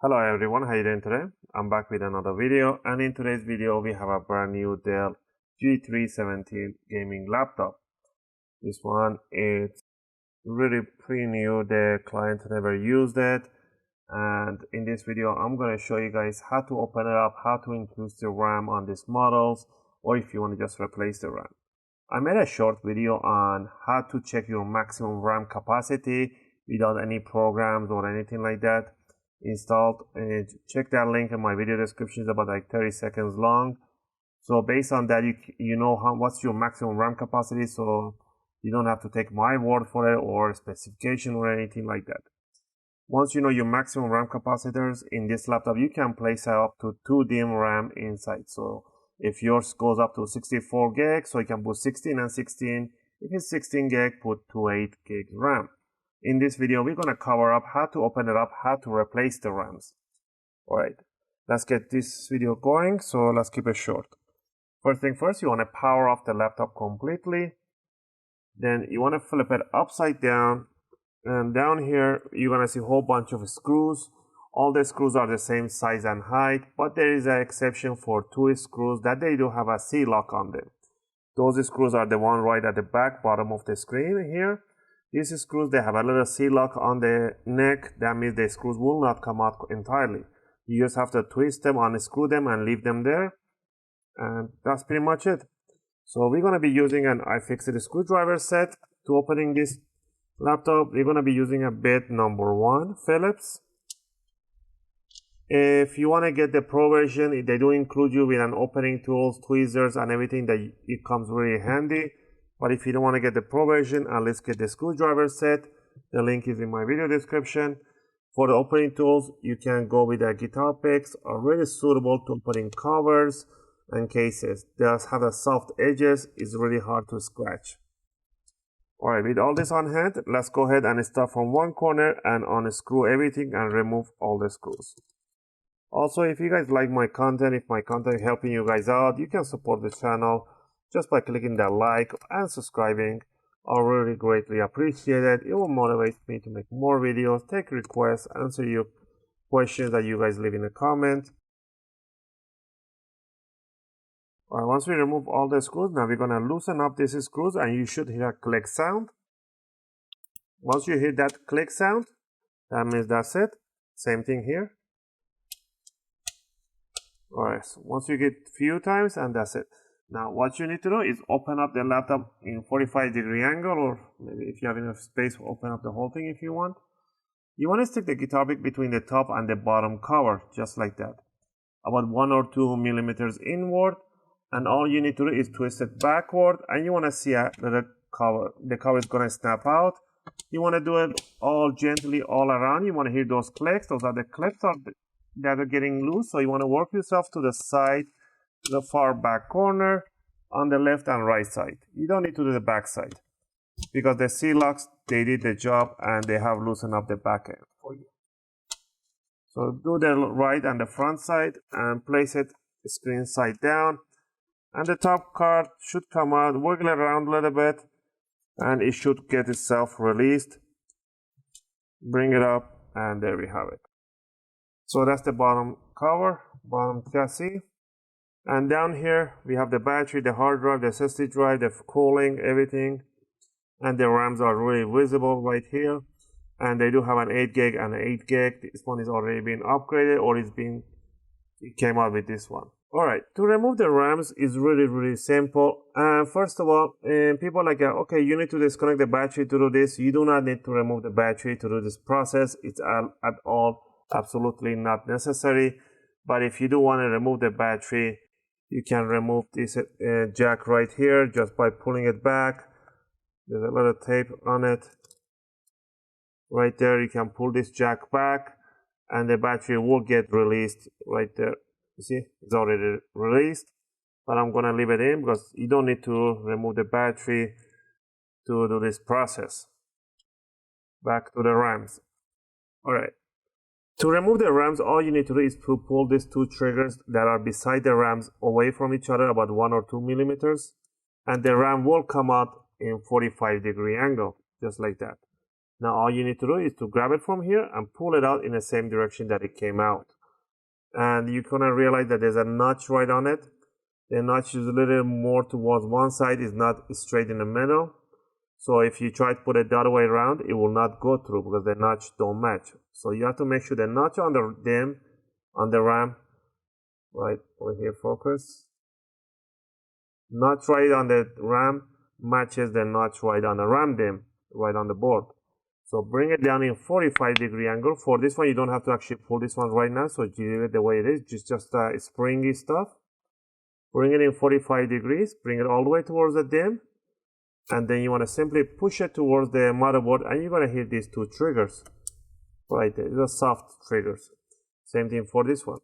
Hello everyone, how are you doing today? I'm back with another video, and in today's video we have a brand new Dell G3 17 gaming laptop. This one is really pretty new, the client never used it, and in this video I'm going to show you guys how to open it up, how to increase the RAM on these models, or if you want to just replace the RAM. I made a short video on how to check your maximum RAM capacity without any programs or anything like that installed. Check that link in my video description. It's about like 30 seconds long. So based on that, you know what's your maximum RAM capacity, so you don't have to take my word for it or specification or anything like that. Once you know your maximum RAM capacitors in this laptop, you can place up to 2 DIMM RAM inside. So if yours goes up to 64 gig, so you can put 16 and 16. If it's 16 gig, put 28 gig RAM. In this video, we're going to cover up how to open it up, how to replace the RAMs. Alright, let's get this video going, so let's keep it short. First thing first, you want to power off the laptop completely. Then you want to flip it upside down, and down here, you're going to see a whole bunch of screws. All the screws are the same size and height, but there is an exception for 2 screws that they do have a C-lock on them. Those screws are the one right at the back bottom of the screen here. These screws, they have a little C-lock on the neck. That means the screws will not come out entirely. You just have to twist them, unscrew them, and leave them there. And that's pretty much it. So we're going to be using an UFIXTEK screwdriver set to opening this laptop. We're going to be using a bit number 1 Phillips. If you want to get the Pro version, they do include you with an opening tools, tweezers, and everything that it comes really handy. But if you don't want to get the Pro version, let's get the screwdriver set. The link is in my video description. For the opening tools, you can go with the guitar picks, are really suitable to opening covers and cases. They have the soft edges, it's really hard to scratch. Alright, with all this on hand, let's go ahead and start from one corner and unscrew everything and remove all the screws. Also, if you guys like my content, if my content is helping you guys out, you can support the channel just by clicking that like and subscribing. I really greatly appreciate it. It will motivate me to make more videos, take requests, answer your questions that you guys leave in the comment. Alright, once we remove all the screws, now we're gonna loosen up these screws, and you should hear a click sound. Once you hear that click sound, that means that's it. Same thing here. Alright, so once you get few times, and that's it. Now what you need to do is open up the laptop in 45-degree angle, or maybe if you have enough space, open up the whole thing if you want. You want to stick the guitar pick between the top and the bottom cover, just like that. About 1 or 2 millimeters inward, and all you need to do is twist it backward, and you want to see that the cover is going to snap out. You want to do it all gently all around. You want to hear those clicks. Those are the clicks that are getting loose, so you want to work yourself to the side, the far back corner, on the left and right side. You don't need to do the back side, because the C-locks, they did the job and they have loosened up the back end for you. So do the right and the front side and place it screen side down, and the top card should come out. Wiggle it around a little bit and it should get itself released. Bring it up, and there we have it. So that's the bottom cover, bottom chassis. And down here we have the battery, the hard drive, the SSD drive, the cooling, everything, and the RAMs are really visible right here. And they do have an 8 gig and an 8 gig. This one is already been upgraded, or it came out with this one. Alright, to remove the RAMs is really simple. First of all, people are like, okay, you need to disconnect the battery to do this. You do not need to remove the battery to do this process. It's at all absolutely not necessary. But if you do want to remove the battery, you can remove this jack right here just by pulling it back. There's a little tape on it. Right there, you can pull this jack back, and the battery will get released right there. You see, it's already released, but I'm gonna leave it in because you don't need to remove the battery to do this process. Back to the RAMs. Alright. To remove the RAMs, all you need to do is to pull these 2 triggers that are beside the RAMs away from each other, about 1 or 2 millimeters, and the RAM will come out in 45-degree angle, just like that. Now all you need to do is to grab it from here and pull it out in the same direction that it came out. And you're gonna realize that there's a notch right on it. The notch is a little more towards one side, is not straight in the middle. So if you try to put it the other way around, it will not go through because the notch don't match. So you have to make sure the notch on the DIMM, on the RAM, right over here, focus. Notch right on the RAM matches the notch right on the RAM DIMM, right on the board. So bring it down in 45-degree angle. For this one, you don't have to actually pull this one right now, so leave it the way it is, just springy stuff. Bring it in 45 degrees, bring it all the way towards the DIMM, and then you want to simply push it towards the motherboard, and you're going to hit these two triggers right there. These are soft triggers. Same thing for this one.